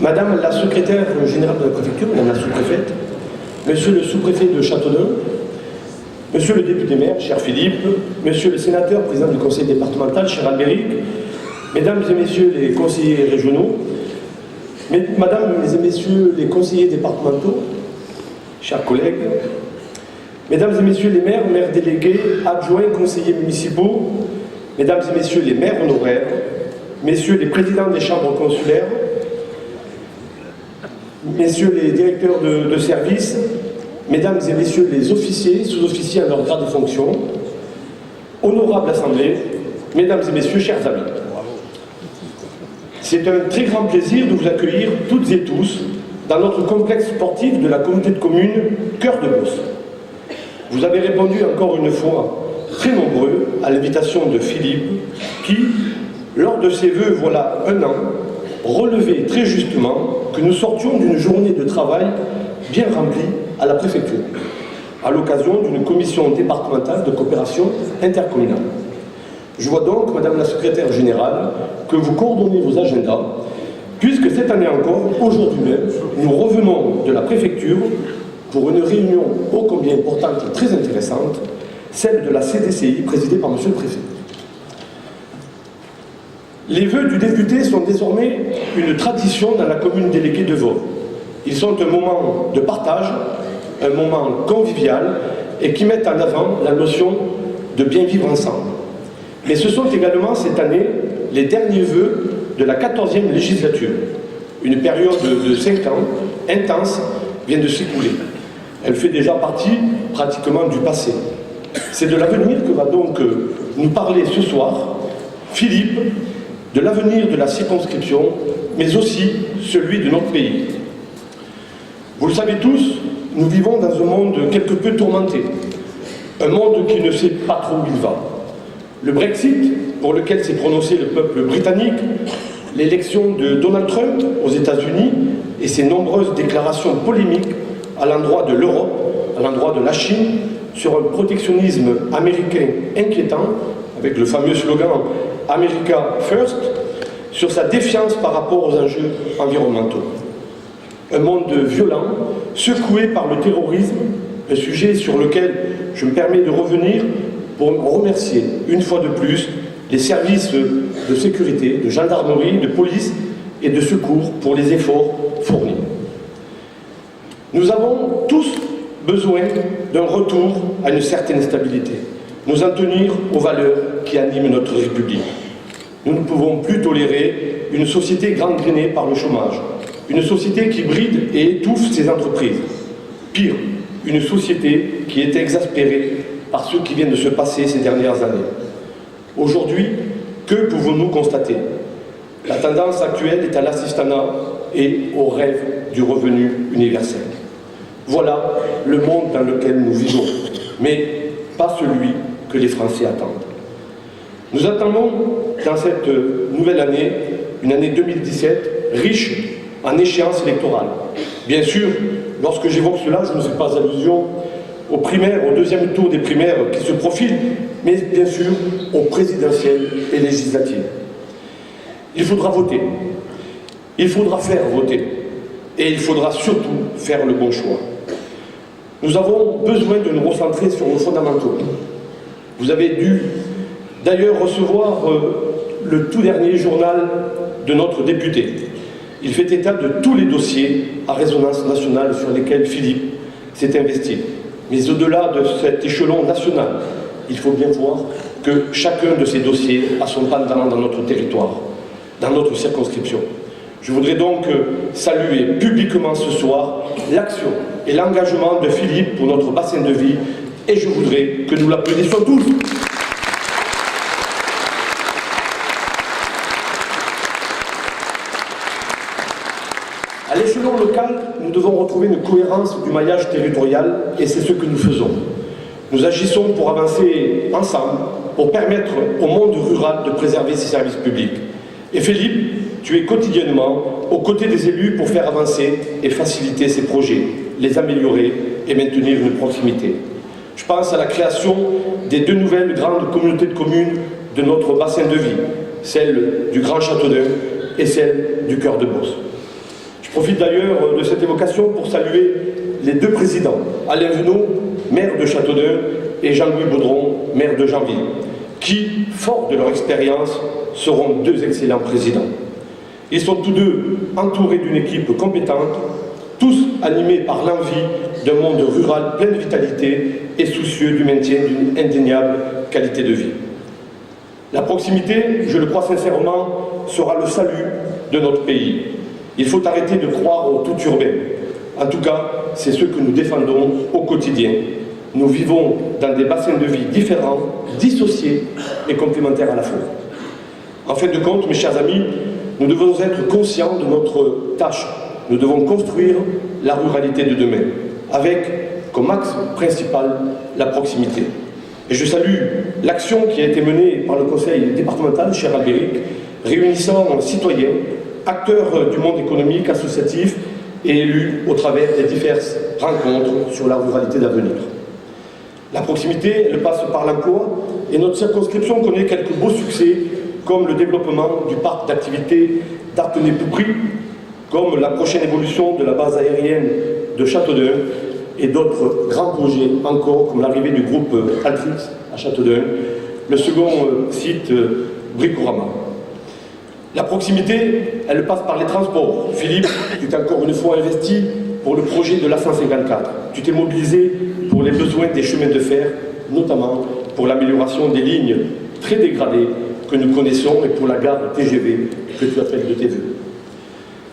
Madame la secrétaire générale de la préfecture, Madame la sous-préfète, Monsieur le sous-préfet de Châteaudun, Monsieur le député-maire, cher Philippe, Monsieur le sénateur, président du conseil départemental, cher Albéric, Mesdames et Messieurs les conseillers régionaux, Mesdames et Messieurs les conseillers départementaux, chers collègues, Mesdames et Messieurs les maires, maires délégués, adjoints, conseillers municipaux, Mesdames et Messieurs les maires honoraires, Messieurs les présidents des chambres consulaires, Messieurs les directeurs de services, Mesdames et Messieurs les officiers, sous-officiers à leur grade de fonction, honorable Assemblée, Mesdames et Messieurs, chers amis. C'est un très grand plaisir de vous accueillir toutes et tous dans notre complexe sportif de la communauté de communes Cœur de Beauce. Vous avez répondu encore une fois très nombreux à l'invitation de Philippe qui, lors de ses vœux voilà un an, relevait très justement que nous sortions d'une journée de travail bien remplie à la préfecture, à l'occasion d'une commission départementale de coopération intercommunale. Je vois donc, Madame la secrétaire générale, que vous coordonnez vos agendas, puisque cette année encore, aujourd'hui même, nous revenons de la préfecture pour une réunion ô combien importante et très intéressante, celle de la CDCI, présidée par Monsieur le Préfet. Les vœux du député sont désormais une tradition dans la commune déléguée de Vaud. Ils sont un moment de partage, un moment convivial et qui mettent en avant la notion de bien vivre ensemble. Mais ce sont également cette année les derniers vœux de la 14e législature. Une période de 5 ans intense vient de s'écouler. Elle fait déjà partie pratiquement du passé. C'est de l'avenir que va donc nous parler ce soir Philippe, de l'avenir de la circonscription, mais aussi celui de notre pays. Vous le savez tous, nous vivons dans un monde quelque peu tourmenté, un monde qui ne sait pas trop où il va. Le Brexit, pour lequel s'est prononcé le peuple britannique, l'élection de Donald Trump aux États-Unis et ses nombreuses déclarations polémiques à l'endroit de l'Europe, à l'endroit de la Chine, sur un protectionnisme américain inquiétant, avec le fameux slogan « America First », sur sa défiance par rapport aux enjeux environnementaux. Un monde violent, secoué par le terrorisme, un sujet sur lequel je me permets de revenir pour remercier une fois de plus les services de sécurité, de gendarmerie, de police et de secours pour les efforts fournis. Nous avons tous besoin d'un retour à une certaine stabilité, nous en tenir aux valeurs qui animent notre République. Nous ne pouvons plus tolérer une société gangrénée par le chômage, une société qui bride et étouffe ses entreprises. Pire, une société qui est exaspérée par ce qui vient de se passer ces dernières années. Aujourd'hui, que pouvons-nous constater? La tendance actuelle est à l'assistanat et au rêve du revenu universel. Voilà le monde dans lequel nous vivons, mais pas celui que les Français attendent. Nous attendons dans cette nouvelle année, une année 2017, riche en échéances électorales. Bien sûr, lorsque j'évoque cela, je ne fais pas allusion aux primaires, au deuxième tour des primaires qui se profilent, mais bien sûr aux présidentielles et législatives. Il faudra voter, il faudra faire voter, et il faudra surtout faire le bon choix. Nous avons besoin de nous recentrer sur nos fondamentaux. Vous avez dû d'ailleurs recevoir le tout dernier journal de notre député. Il fait état de tous les dossiers à résonance nationale sur lesquels Philippe s'est investi. Mais au-delà de cet échelon national, il faut bien voir que chacun de ces dossiers a son pendant dans notre territoire, dans notre circonscription. Je voudrais donc saluer publiquement ce soir l'action et l'engagement de Philippe pour notre bassin de vie et je voudrais que nous l'applaudissions tous. À l'échelon local, nous devons retrouver une cohérence du maillage territorial et c'est ce que nous faisons. Nous agissons pour avancer ensemble, pour permettre au monde rural de préserver ses services publics. Et Philippe, tu es quotidiennement aux côtés des élus pour faire avancer et faciliter ces projets, les améliorer et maintenir une proximité. Je pense à la création des 2 nouvelles grandes communautés de communes de notre bassin de vie, celle du Grand Châteaudun et celle du Cœur de Beauce. profite d'ailleurs de cette évocation pour saluer les deux présidents, Alain Venot, maire de Châteaudun, et Jean-Louis Baudron, maire de Janville, qui, forts de leur expérience, seront deux excellents présidents. Ils sont tous deux entourés d'une équipe compétente, tous animés par l'envie d'un monde rural plein de vitalité et soucieux du maintien d'une indéniable qualité de vie. La proximité, je le crois sincèrement, sera le salut de notre pays. Il faut arrêter de croire au tout urbain. En tout cas, c'est ce que nous défendons au quotidien. Nous vivons dans des bassins de vie différents, dissociés et complémentaires à la fois. En fin de compte, mes chers amis, nous devons être conscients de notre tâche. Nous devons construire la ruralité de demain, avec comme axe principal la proximité. Et je salue l'action qui a été menée par le conseil départemental, cher Albéric, réunissant citoyens, acteurs du monde économique, associatif et élus au travers des diverses rencontres sur la ruralité d'avenir. La proximité, elle passe par l'emploi, et notre circonscription connaît quelques beaux succès, comme le développement du parc d'activités d'Artenay-Poupry, comme la prochaine évolution de la base aérienne de Châteaudun, et d'autres grands projets encore, comme l'arrivée du groupe Altrix à Châteaudun, le second site Bricorama. La proximité, elle passe par les transports. Philippe, tu t'es encore une fois investi pour le projet de l'A154. Tu t'es mobilisé pour les besoins des chemins de fer, notamment pour l'amélioration des lignes très dégradées que nous connaissons et pour la gare TGV que tu appelles de tes voeux.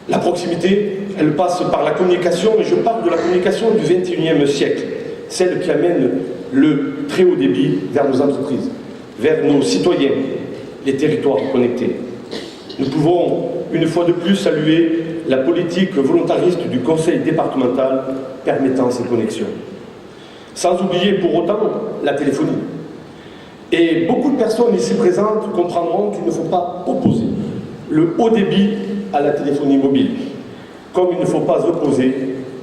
La proximité, elle passe par la communication, et je parle de la communication du XXIe siècle, celle qui amène le très haut débit vers nos entreprises, vers nos citoyens, les territoires connectés. Nous pouvons, une fois de plus, saluer la politique volontariste du conseil départemental permettant ces connexions. Sans oublier pour autant la téléphonie. Et beaucoup de personnes ici présentes comprendront qu'il ne faut pas opposer le haut débit à la téléphonie mobile, comme il ne faut pas opposer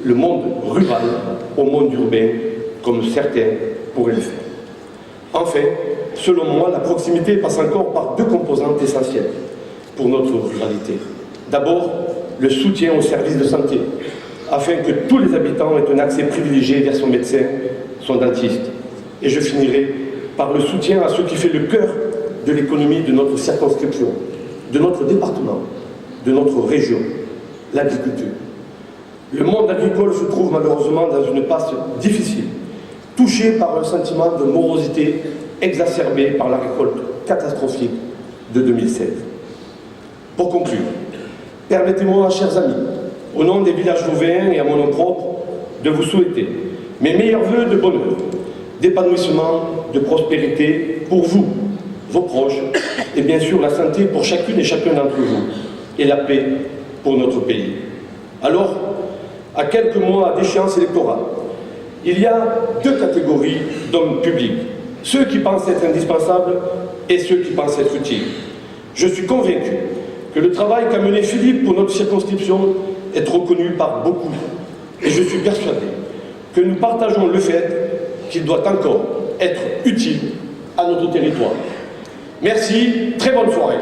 le monde rural au monde urbain, comme certains pourraient le faire. Enfin, selon moi, la proximité passe encore par deux composantes essentielles pour notre ruralité. D'abord, le soutien aux services de santé, afin que tous les habitants aient un accès privilégié vers son médecin, son dentiste. Et je finirai par le soutien à ce qui fait le cœur de l'économie de notre circonscription, de notre département, de notre région, l'agriculture. Le monde agricole se trouve malheureusement dans une passe difficile, touché par un sentiment de morosité exacerbé par la récolte catastrophique de 2016. Pour conclure, permettez-moi, chers amis, au nom des villages vauvéens et à mon nom propre, de vous souhaiter mes meilleurs vœux de bonheur, d'épanouissement, de prospérité pour vous, vos proches, et bien sûr la santé pour chacune et chacun d'entre vous, et la paix pour notre pays. Alors, à quelques mois d'échéance électorale, il y a deux catégories d'hommes publics, ceux qui pensent être indispensables et ceux qui pensent être utiles. Je suis convaincu que le travail qu'a mené Philippe pour notre circonscription est reconnu par beaucoup, et je suis persuadé que nous partageons le fait qu'il doit encore être utile à notre territoire. Merci, très bonne soirée.